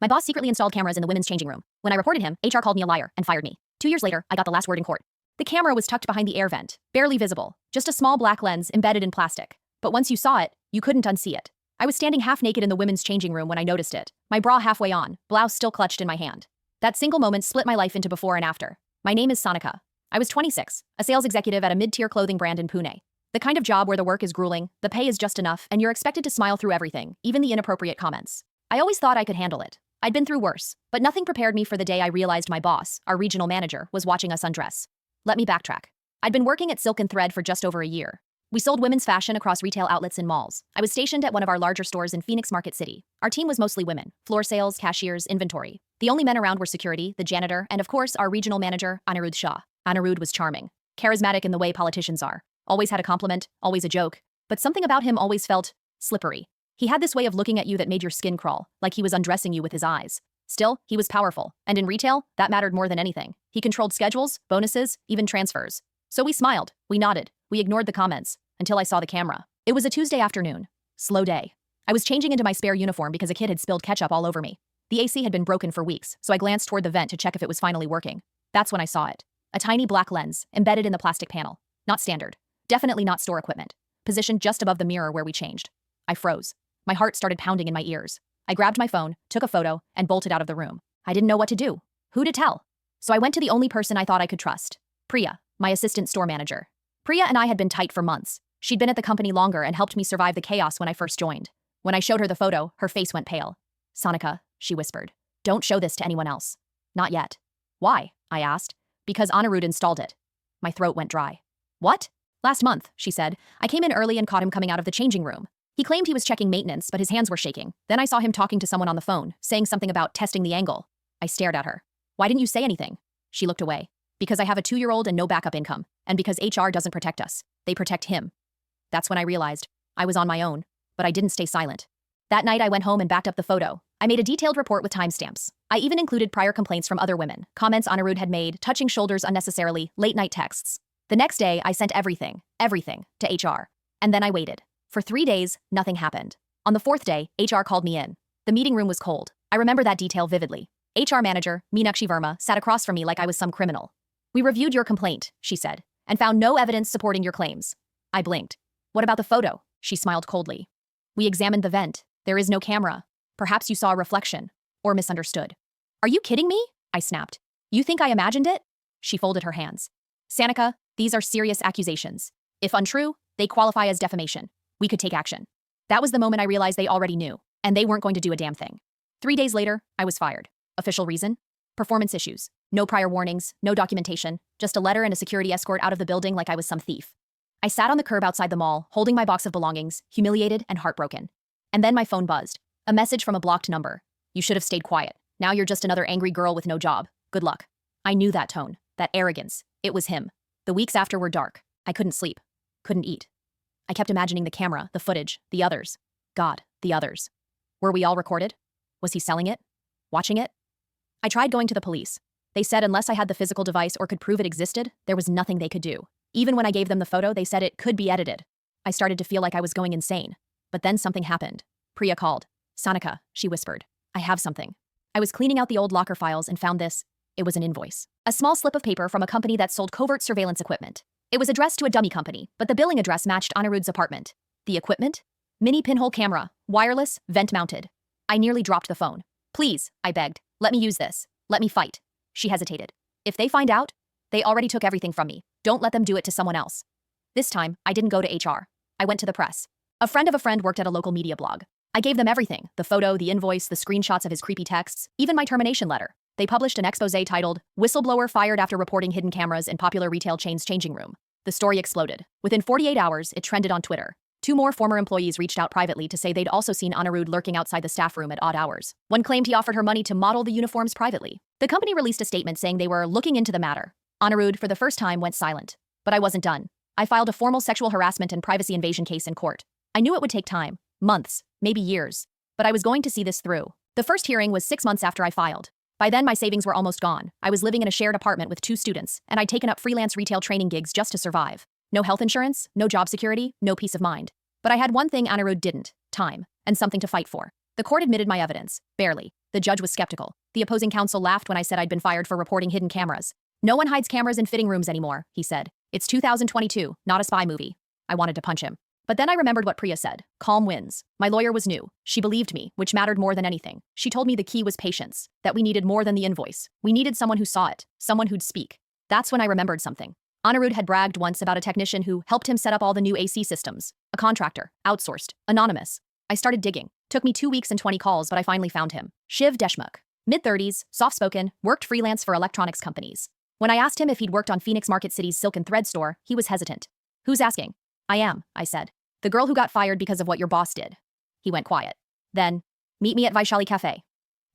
My boss secretly installed cameras in the women's changing room. When I reported him, HR called me a liar and fired me. 2 years later, I got the last word in court. The camera was tucked behind the air vent, barely visible, just a small black lens embedded in plastic. But once you saw it, you couldn't unsee it. I was standing half naked in the women's changing room when I noticed it, my bra halfway on, blouse still clutched in my hand. That single moment split my life into before and after. My name is Sanika. I was 26, a sales executive at a mid-tier clothing brand in Pune. The kind of job where the work is grueling, the pay is just enough, and you're expected to smile through everything, even the inappropriate comments. I always thought I could handle it. I'd been through worse, but nothing prepared me for the day I realized my boss, our regional manager, was watching us undress. Let me backtrack. I'd been working at Silk & Thread for just over a year. We sold women's fashion across retail outlets and malls. I was stationed at one of our larger stores in Phoenix Market City. Our team was mostly women, floor sales, cashiers, inventory. The only men around were security, the janitor, and of course, our regional manager, Anirudh Shah. Anirudh was charming, charismatic in the way politicians are. Always had a compliment, always a joke, but something about him always felt slippery. He had this way of looking at you that made your skin crawl, like he was undressing you with his eyes. Still, he was powerful, and in retail, that mattered more than anything. He controlled schedules, bonuses, even transfers. So we smiled, we nodded, we ignored the comments, until I saw the camera. It was a Tuesday afternoon. Slow day. I was changing into my spare uniform because a kid had spilled ketchup all over me. The AC had been broken for weeks, so I glanced toward the vent to check if it was finally working. That's when I saw it. A tiny black lens, embedded in the plastic panel. Not standard. Definitely not store equipment. Positioned just above the mirror where we changed. I froze. My heart started pounding in my ears. I grabbed my phone, took a photo, and bolted out of the room. I didn't know what to do. Who to tell? So I went to the only person I thought I could trust. Priya, my assistant store manager. Priya and I had been tight for months. She'd been at the company longer and helped me survive the chaos when I first joined. When I showed her the photo, her face went pale. Sanika, she whispered. Don't show this to anyone else. Not yet. Why? I asked. Because Anirudh installed it. My throat went dry. What? Last month, she said. I came in early and caught him coming out of the changing room. He claimed he was checking maintenance, but his hands were shaking. Then I saw him talking to someone on the phone, saying something about testing the angle. I stared at her. Why didn't you say anything? She looked away. Because I have a 2-year-old and no backup income, and because HR doesn't protect us. They protect him. That's when I realized I was on my own, but I didn't stay silent. That night I went home and backed up the photo. I made a detailed report with timestamps. I even included prior complaints from other women, comments Anirudh had made, touching shoulders unnecessarily, late-night texts. The next day, I sent everything, to HR. And then I waited. For 3 days, nothing happened. On the 4th day, HR called me in. The meeting room was cold. I remember that detail vividly. HR manager, Meenakshi Verma, sat across from me like I was some criminal. We reviewed your complaint, she said, and found no evidence supporting your claims. I blinked. What about the photo? She smiled coldly. We examined the vent. There is no camera. Perhaps you saw a reflection. Or misunderstood. Are you kidding me? I snapped. You think I imagined it? She folded her hands. Sanika, these are serious accusations. If untrue, they qualify as defamation. We could take action. That was the moment I realized they already knew, and they weren't going to do a damn thing. 3 days later, I was fired. Official reason? Performance issues. No prior warnings, no documentation, just a letter and a security escort out of the building like I was some thief. I sat on the curb outside the mall, holding my box of belongings, humiliated and heartbroken. And then my phone buzzed. A message from a blocked number. You should have stayed quiet. Now you're just another angry girl with no job. Good luck. I knew that tone, that arrogance. It was him. The weeks after were dark. I couldn't sleep. Couldn't eat. I kept imagining the camera, the footage, the others. God, the others. Were we all recorded? Was he selling it? Watching it? I tried going to the police. They said unless I had the physical device or could prove it existed, there was nothing they could do. Even when I gave them the photo, they said it could be edited. I started to feel like I was going insane. But then something happened. Priya called. Sanika, she whispered. I have something. I was cleaning out the old locker files and found this. It was an invoice. A small slip of paper from a company that sold covert surveillance equipment. It was addressed to a dummy company, but the billing address matched Anirudh's apartment. The equipment? Mini pinhole camera, wireless, vent-mounted. I nearly dropped the phone. Please, I begged. Let me use this. Let me fight. She hesitated. If they find out, they already took everything from me. Don't let them do it to someone else. This time, I didn't go to HR. I went to the press. A friend of a friend worked at a local media blog. I gave them everything, the photo, the invoice, the screenshots of his creepy texts, even my termination letter. They published an expose titled, Whistleblower Fired After Reporting Hidden Cameras in Popular Retail Chain's Changing Room. The story exploded. Within 48 hours, it trended on Twitter. 2 more former employees reached out privately to say they'd also seen Anirudh lurking outside the staff room at odd hours. One claimed he offered her money to model the uniforms privately. The company released a statement saying they were looking into the matter. Anirudh, for the first time, went silent. But I wasn't done. I filed a formal sexual harassment and privacy invasion case in court. I knew it would take time, months, maybe years. But I was going to see this through. The first hearing was 6 months after I filed. By then, my savings were almost gone. I was living in a shared apartment with 2 students, and I'd taken up freelance retail training gigs just to survive. No health insurance, no job security, no peace of mind. But I had one thing Anirudh didn't, time, and something to fight for. The court admitted my evidence, barely. The judge was skeptical. The opposing counsel laughed when I said I'd been fired for reporting hidden cameras. No one hides cameras in fitting rooms anymore, he said. It's 2022, not a spy movie. I wanted to punch him. But then I remembered what Priya said. Calm wins. My lawyer was new. She believed me, which mattered more than anything. She told me the key was patience, that we needed more than the invoice. We needed someone who saw it, someone who'd speak. That's when I remembered something. Anirudh had bragged once about a technician who helped him set up all the new AC systems. A contractor, outsourced, anonymous. I started digging. Took me 2 weeks and 20 calls, but I finally found him. Shiv Deshmukh. Mid-30s, soft-spoken, worked freelance for electronics companies. When I asked him if he'd worked on Phoenix Market City's silk and thread store, he was hesitant. Who's asking? I am, I said. The girl who got fired because of what your boss did. He went quiet. Then, meet me at Vaishali Cafe.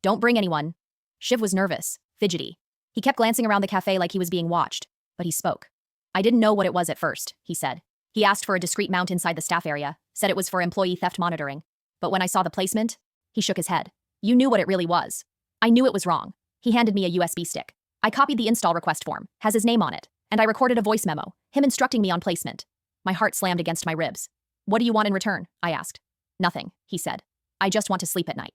Don't bring anyone. Shiv was nervous, fidgety. He kept glancing around the cafe like he was being watched, but he spoke. I didn't know what it was at first, he said. He asked for a discreet mount inside the staff area, said it was for employee theft monitoring. But when I saw the placement, he shook his head. You knew what it really was. I knew it was wrong. He handed me a USB stick. I copied the install request form, has his name on it, and I recorded a voice memo, him instructing me on placement. My heart slammed against my ribs. What do you want in return? I asked. Nothing, he said. I just want to sleep at night.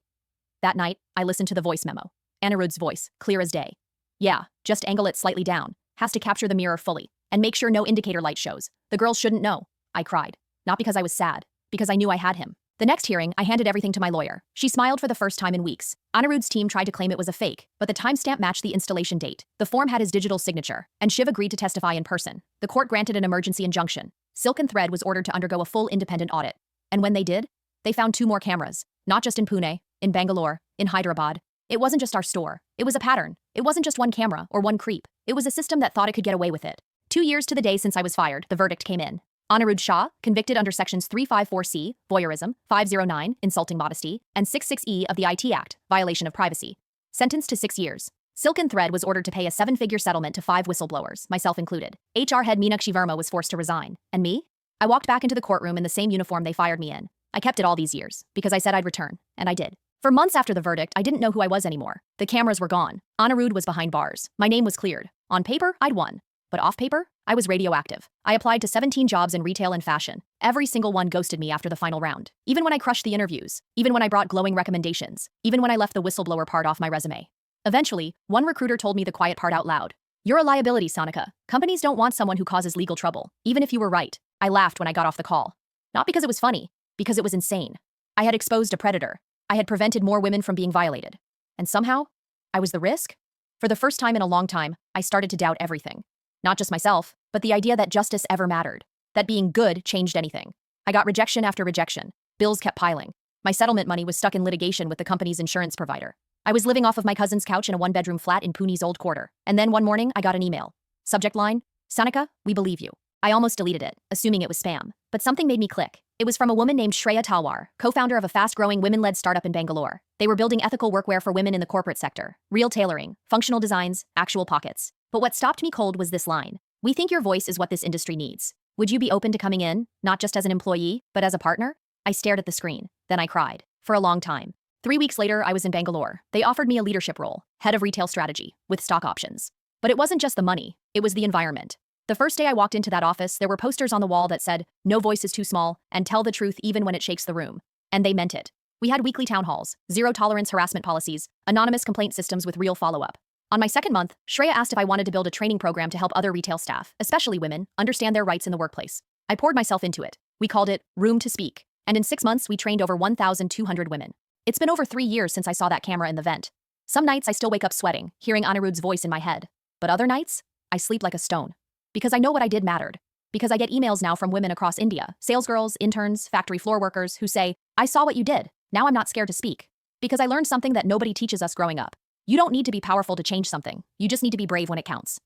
That night, I listened to the voice memo. Anirudh's voice, clear as day. Yeah, just angle it slightly down. Has to capture the mirror fully. And make sure no indicator light shows. The girls shouldn't know. I cried. Not because I was sad. Because I knew I had him. The next hearing, I handed everything to my lawyer. She smiled for the first time in weeks. Anirudh's team tried to claim it was a fake, but the timestamp matched the installation date. The form had his digital signature, and Shiv agreed to testify in person. The court granted an emergency injunction. Silk and Thread was ordered to undergo a full independent audit. And when they did, they found 2 more cameras. Not just in Pune, in Bangalore, in Hyderabad. It wasn't just our store. It was a pattern. It wasn't just one camera or one creep. It was a system that thought it could get away with it. 2 years to the day since I was fired, the verdict came in. Anirudh Shah, convicted under sections 354C, voyeurism, 509, insulting modesty, and 66E of the IT Act, violation of privacy. Sentenced to 6 years. Silk and Thread was ordered to pay a 7-figure settlement to 5 whistleblowers, myself included. HR head Meenakshi Verma was forced to resign. And me? I walked back into the courtroom in the same uniform they fired me in. I kept it all these years, because I said I'd return, and I did. For months after the verdict, I didn't know who I was anymore. The cameras were gone. Anirudh was behind bars. My name was cleared. On paper, I'd won. But off paper, I was radioactive. I applied to 17 jobs in retail and fashion. Every single one ghosted me after the final round. Even when I crushed the interviews. Even when I brought glowing recommendations. Even when I left the whistleblower part off my resume. Eventually, one recruiter told me the quiet part out loud. You're a liability, Sanika. Companies don't want someone who causes legal trouble, even if you were right. I laughed when I got off the call. Not because it was funny, because it was insane. I had exposed a predator. I had prevented more women from being violated. And somehow, I was the risk? For the first time in a long time, I started to doubt everything. Not just myself, but the idea that justice ever mattered. That being good changed anything. I got rejection after rejection. Bills kept piling. My settlement money was stuck in litigation with the company's insurance provider. I was living off of my cousin's couch in a 1-bedroom flat in Pune's old quarter. And then one morning, I got an email. Subject line, Sanika, we believe you. I almost deleted it, assuming it was spam. But something made me click. It was from a woman named Shreya Talwar, co-founder of a fast-growing women-led startup in Bangalore. They were building ethical workwear for women in the corporate sector. Real tailoring, functional designs, actual pockets. But what stopped me cold was this line. We think your voice is what this industry needs. Would you be open to coming in, not just as an employee, but as a partner? I stared at the screen. Then I cried. For a long time. 3 weeks later, I was in Bangalore. They offered me a leadership role, head of retail strategy, with stock options. But it wasn't just the money, it was the environment. The first day I walked into that office, there were posters on the wall that said, no voice is too small, and tell the truth even when it shakes the room. And they meant it. We had weekly town halls, zero-tolerance harassment policies, anonymous complaint systems with real follow-up. On my second month, Shreya asked if I wanted to build a training program to help other retail staff, especially women, understand their rights in the workplace. I poured myself into it. We called it Room to Speak. And in 6 months, we trained over 1,200 women. It's been over 3 years since I saw that camera in the vent. Some nights I still wake up sweating, hearing Anirudh's voice in my head. But other nights, I sleep like a stone. Because I know what I did mattered. Because I get emails now from women across India, salesgirls, interns, factory floor workers who say, I saw what you did. Now I'm not scared to speak. Because I learned something that nobody teaches us growing up. You don't need to be powerful to change something. You just need to be brave when it counts.